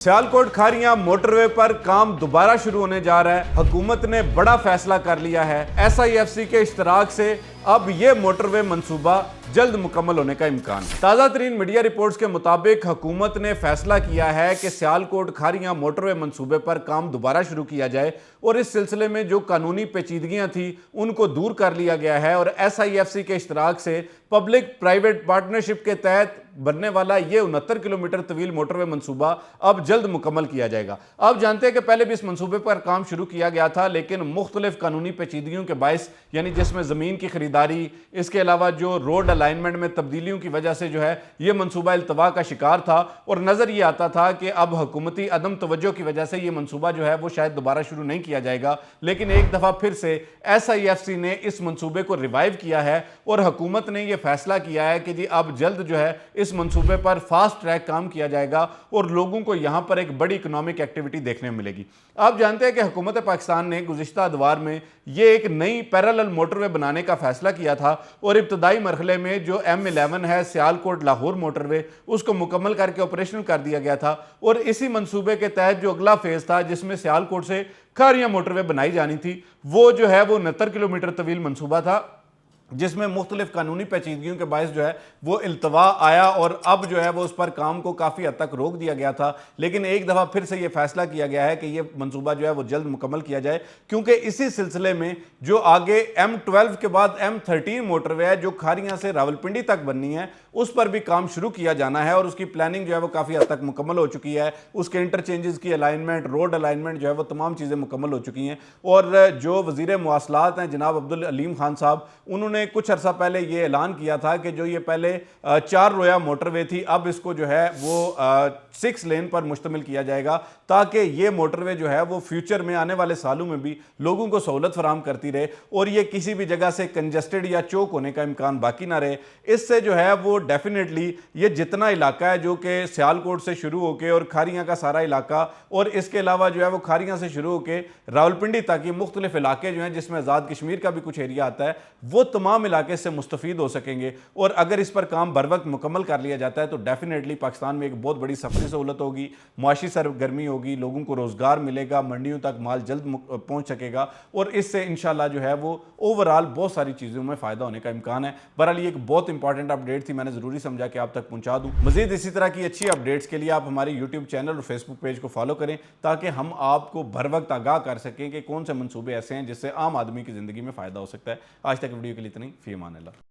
Sialkot Khariyan motorway पर काम दोबारा शुरू होने जा रहा है। हुकूमत ने बड़ा फैसला कर लिया है। SIFC के इश्तराक से अब ये मोटरवे मंसूबा जल्द मुकम्मल होने का इम्कान है। ताज़ा तरीन मीडिया रिपोर्ट्स के मुताबिक हुकूमत ने फैसला किया है कि सियालकोट खारियां मोटरवे मंसूबे पर काम दोबारा शुरू किया जाए और इस सिलसिले में जो कानूनी पेचीदगियां थी उनको दूर कर लिया गया है और SIFC के इश्तराक से पब्लिक प्राइवेट पार्टनरशिप के तहत बनने वाला ये 69 किलोमीटर तवील मोटरवे मंसूबा अब जल्द मुकम्मल किया जाएगा। आप जानते हैं कि पहले भी इस मंसूबे पर काम शुरू किया गया था, लेकिन मुख्तलिफ कानूनी पेचीदगियों के बायस, यानी जिसमें ज़मीन की खरीदारी, इसके अलावा जो रोड अलाइनमेंट में तब्दीलियों की वजह से जो है ये मंसूबा इल्तवा का शिकार था और नज़र ये आता था कि अब हुकूमती अदम तवज्जो की वजह से ये मंसूबा जो है वो शायद दोबारा शुरू नहीं किया जाएगा। लेकिन एक दफ़ा फिर से SIFC ने इस मंसूबे को रिवाइव किया है और हुकूमत ने यह फैसला किया है कि जी अब जल्द जो है इस मंसूबे पर फास्ट ट्रैक काम किया जाएगा और लोगों को यहाँ पर एक बड़ी इकोनॉमिक एक्टिविटी देखने में मिलेगी। आप जानते हैं कि हुकूमत पाकिस्तान ने गुज़िश्ता अदवार में ये एक नई पैरेलल मोटरवे बनाने का फैसला किया था और इब्तदाई मरहले में जो M11 है सियालकोट लाहौर मोटरवे, उसको मुकम्मल करके ऑपरेशनल कर दिया गया था। और इसी मंसूबे के तहत जो अगला फेज़ था जिसमें सियालकोट से खारियां मोटरवे बनाई जानी थी, वो जो है वो 69 किलोमीटर तवील मंसूबा था, जिसमें मुख्तलिफ कानूनी पेचीदगियों के बायस जो है वो इल्तवा आया और अब जो है वो उस पर काम को काफ़ी हद तक रोक दिया गया था। लेकिन एक दफ़ा फिर से ये फैसला किया गया है कि ये मंसूबा जो है वो जल्द मुकम्मल किया जाए, क्योंकि इसी सिलसिले में जो आगे M12 के बाद M13 मोटरवे है जो खारियां से रावलपिंडी तक बननी है, उस पर भी काम शुरू किया जाना है और उसकी प्लानिंग जो है वो काफ़ी हद तक मुकम्मल हो चुकी है। उसके इंटरचेंजेस की अलाइनमेंट, रोड अलाइनमेंट जो है वो तमाम चीज़ें मुकम्मल हो चुकी हैं। और जो वज़ीर मवासलात हैं जनाब अब्दुल अलीम खान साहब, उन्होंने कुछ अरसा पहले ये ऐलान किया था कि जो ये पहले 4 रोया मोटरवे थी, अब इसको जो है वो 6 लेन पर मुश्तमिल किया जाएगा, ताकि ये मोटरवे जो है वो फ्यूचर में आने वाले सालों में भी लोगों को सहूलत फराहम करती रहे और ये किसी भी जगह से कंजस्टेड या चौक होने का इम्कान बाकी ना रहे। इससे जो है वो डेफिनेटली ये जितना इलाका है जो कि सियालकोट से शुरू होकर और खारियां का सारा इलाका और इसके अलावा जो है वो खारियां से शुरू होकर रावलपिंडी तक ये मुख्तलिफ इलाके जो हैं जिसमें आज़ाद कश्मीर का भी कुछ एरिया आता है, वो तमाम इलाके से मुस्तफ़ीद हो सकेंगे। और अगर इस पर काम बर वक्त मुकम्मल कर लिया जाता है तो डेफिनेटली पाकिस्तान में एक बहुत बड़ी सफरी सहूलत होगी, मुआशी सरगर्मी होगी, लोगों को रोज़गार मिलेगा, मंडियों तक माल जल्द पहुँच सकेगा और इससे इंशाल्लाह जो है वो ओवरऑल बहुत सारी चीज़ों में फ़ायदा होने का इम्कान है। बहरहाल ये एक बहुत इंपॉर्टेंट अपडेट थी, मैंने ज़रूरी समझा कि आप तक पहुँचा दूँ। मज़ीद इसी तरह की अच्छी अपडेट्स के लिए आप हमारे यूट्यूब चैनल और फेसबुक पेज को फॉलो करें, ताकि हम आपको बर वक्त आगाह कर सकें कि कौन से मंसूबे ऐसे हैं जिससे आम आदमी की ज़िंदगी में फ़ायदा हो सकता है। आज तक वीडियो के लिए इतना ही। फ़ी अमान अल्लाह।